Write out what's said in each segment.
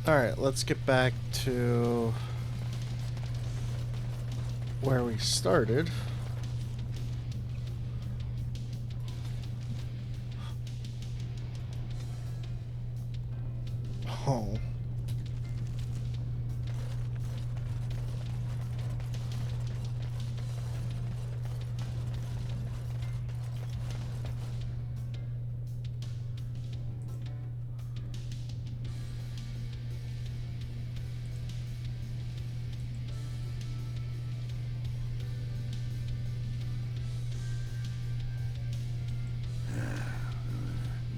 Alright, let's get back to where we started. Oh.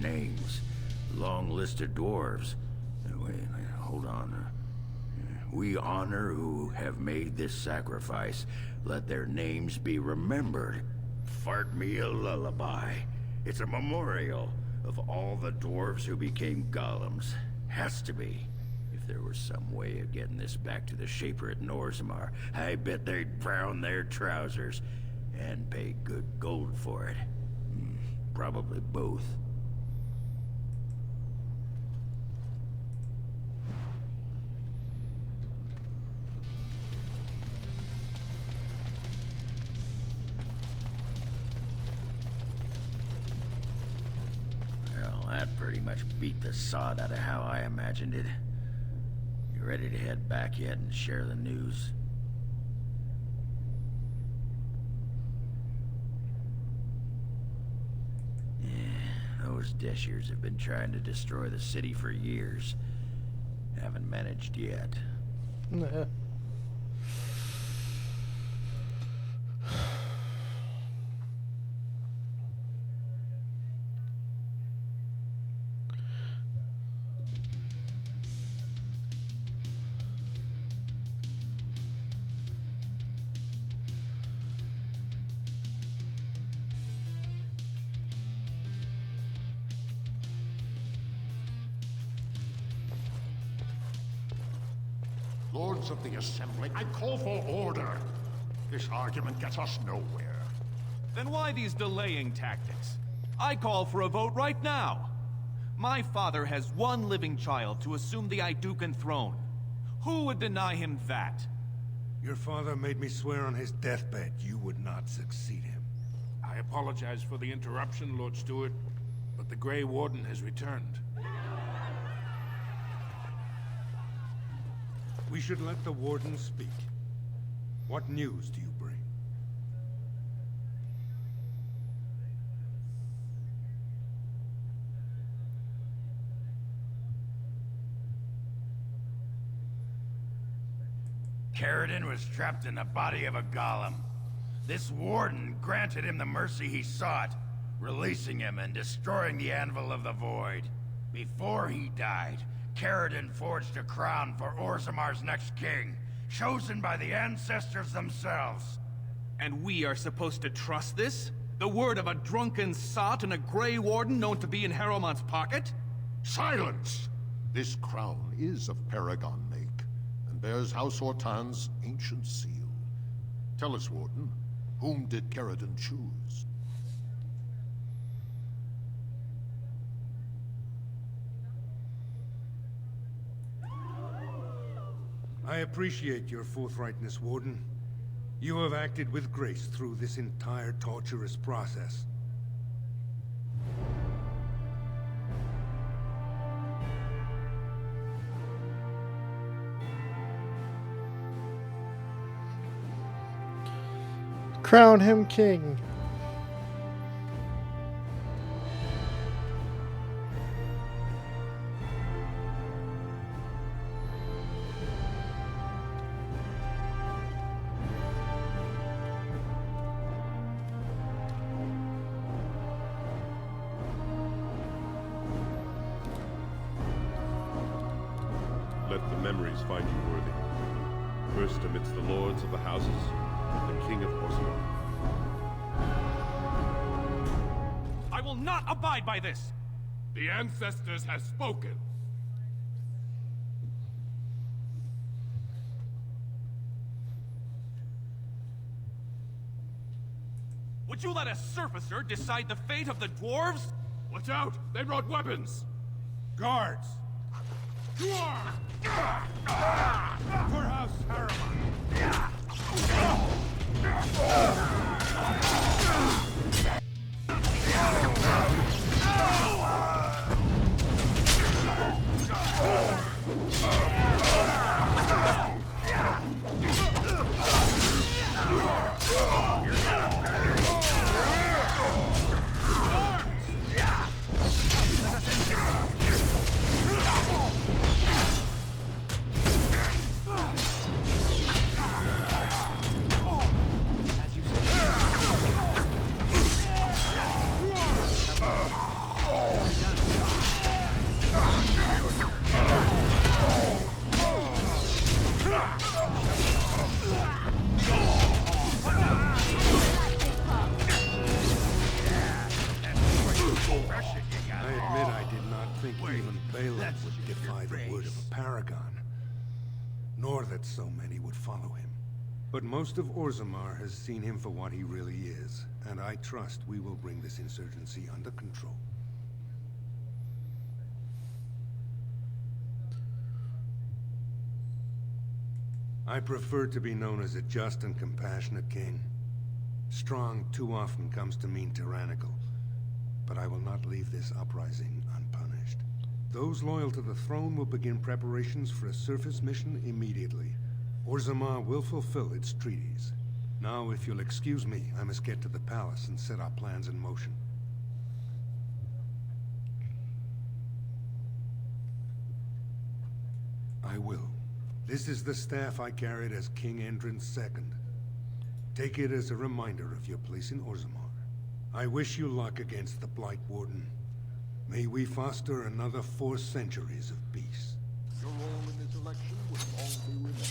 Names. Long list of dwarves. Wait, hold on. We honor who have made this sacrifice. Let their names be remembered. Fart me a lullaby. It's a memorial of all the dwarves who became golems. Has to be. If there was some way of getting this back to the Shaper at Orzammar, I bet they'd brown their trousers. And pay good gold for it. Probably both. That pretty much beat the sod out of how I imagined it. You ready to head back yet and share the news? Yeah, those Deshirs have been trying to destroy the city for years. Haven't managed yet. Nah. Lords of the Assembly, I call for order. This argument gets us nowhere. Then why these delaying tactics? I call for a vote right now. My father has one living child to assume the Idukan throne. Who would deny him that? Your father made me swear on his deathbed you would not succeed him. I apologize for the interruption, Lord Stewart, but the Grey Warden has returned. We should let the Warden speak. What news do you bring? Caridin was trapped in the body of a golem. This warden granted him the mercy he sought, releasing him and destroying the Anvil of the Void. Before he died, Caridin forged a crown for Orzammar's next king, chosen by the ancestors themselves. And we are supposed to trust this? The word of a drunken sot and a Grey Warden known to be in Harrowmont's pocket? Silence! This crown is of Paragon make, and bears House Hortan's ancient seal. Tell us, Warden, whom did Caridin choose? I appreciate your forthrightness, Warden. You have acted with grace through this entire torturous process. Crown him king. Let the memories find you worthy. First amidst the lords of the houses, the King of Orzammar. I will not abide by this! The ancestors have spoken. Would you let a surfacer decide the fate of the dwarves? Watch out! They brought weapons! Guards! For House Harriman! I admit I did not think even Balin would defy the word of a paragon, nor that so many would follow him. But most of Orzammar has seen him for what he really is, and I trust we will bring this insurgency under control. I prefer to be known as a just and compassionate king. Strong too often comes to mean tyrannical, but I will not leave this uprising unpunished. Those loyal to the throne will begin preparations for a surface mission immediately. Orzammar will fulfill its treaties. Now, if you'll excuse me, I must get to the palace and set our plans in motion. I will. This is the staff I carried as King Endrin's second. Take it as a reminder of your place in Orzammar. I wish you luck against the Blight Warden. May we foster another 4 centuries of peace. Your role in this election will long be remembered.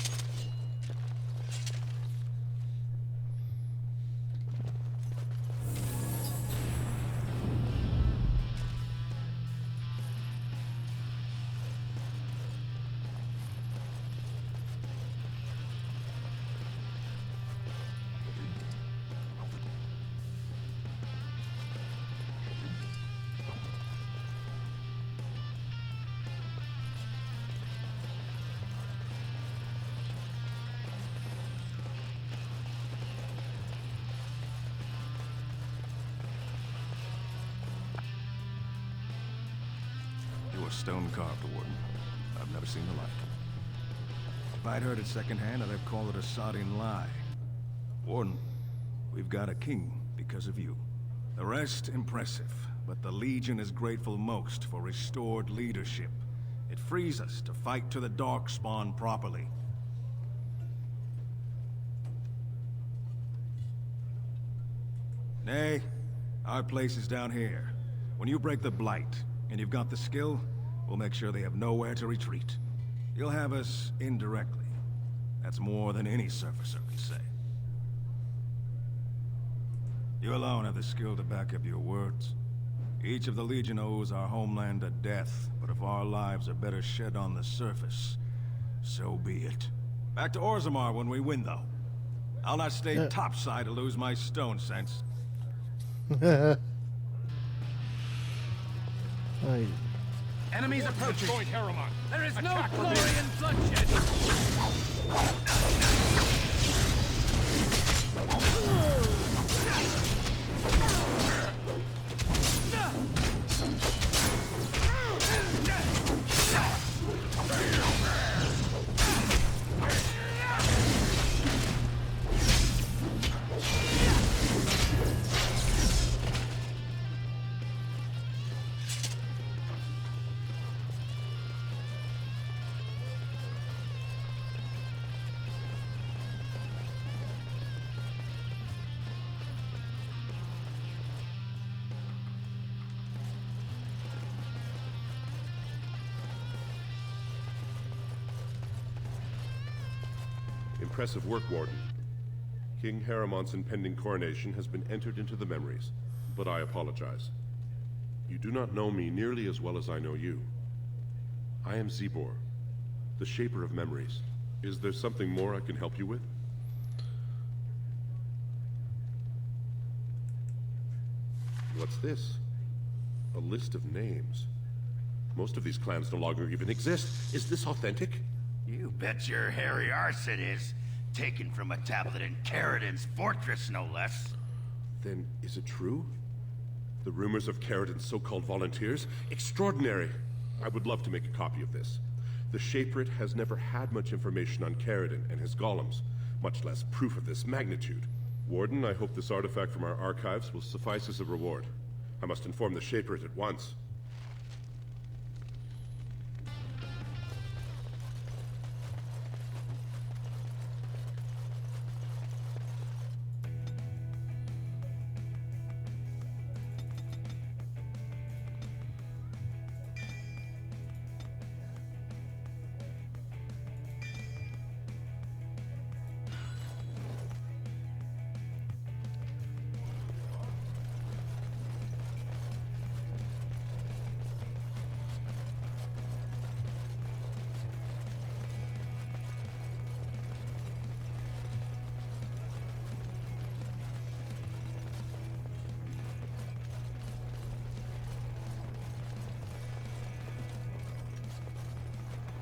Stone-carved, Warden. I've never seen the like. If I'd heard it secondhand, I'd have called it a sodding lie. Warden, we've got a king because of you. The rest, impressive, but the Legion is grateful most for restored leadership. It frees us to fight to the Darkspawn properly. Nay, our place is down here. When you break the Blight, and you've got the skill, we'll make sure they have nowhere to retreat. You'll have us indirectly. That's more than any surfacer can say. You alone have the skill to back up your words. Each of the Legion owes our homeland a death, but if our lives are better shed on the surface, so be it. Back to Orzammar when we win, though. I'll not stay topside to lose my stone sense. Enemies approaching. Destroyed Harriman. There is no Attack glory revealed. in bloodshed. Impressive work, Warden. King Harriman's impending coronation has been entered into the memories, but I apologize. You do not know me nearly as well as I know you. I am Zebor, the Shaper of Memories. Is there something more I can help you with? What's this? A list of names. Most of these clans no longer even exist. Is this authentic? You bet your hairy arse it is. Taken from a tablet in Caridin's fortress, no less. Then is it true? The rumors of Caridin's so-called volunteers? Extraordinary! I would love to make a copy of this. The Shaperate has never had much information on Caridin and his golems, much less proof of this magnitude. Warden, I hope this artifact from our archives will suffice as a reward. I must inform the Shaperate at once.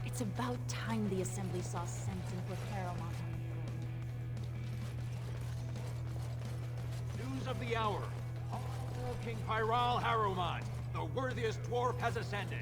It's about time the Assembly saw sense and put Paramount on the throne. News of the hour. Oh, King Pyral Harrowmont, the worthiest dwarf has ascended.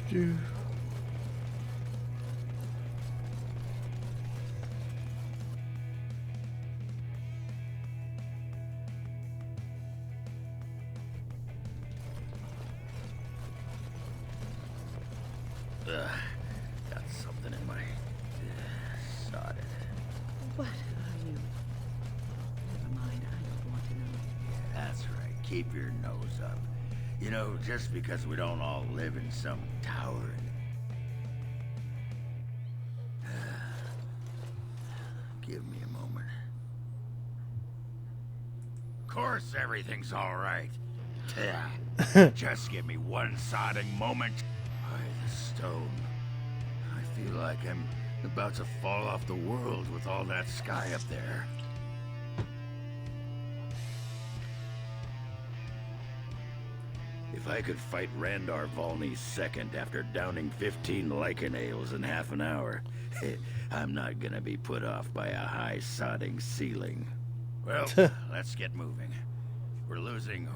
Do. Got something in my... Sod it. What are you? Never mind, I don't want to know. That's right. Keep your nose up. You know, just because we don't all live in some tower... Give me a moment. Of course everything's all right. Just give me one sodding moment. By the stone. I feel like I'm about to fall off the world with all that sky up there. If I could fight Randar Volney's second after downing 15 lichen ales in half an hour, I'm not gonna be put off by a high sodding ceiling. Well, let's get moving. We're losing,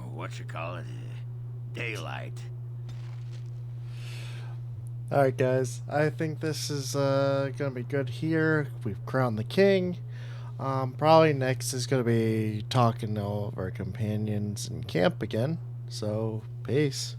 daylight. Alright guys, I think this is gonna be good here. We've crowned the king. Probably next is gonna be talking to all of our companions in camp again. So, peace.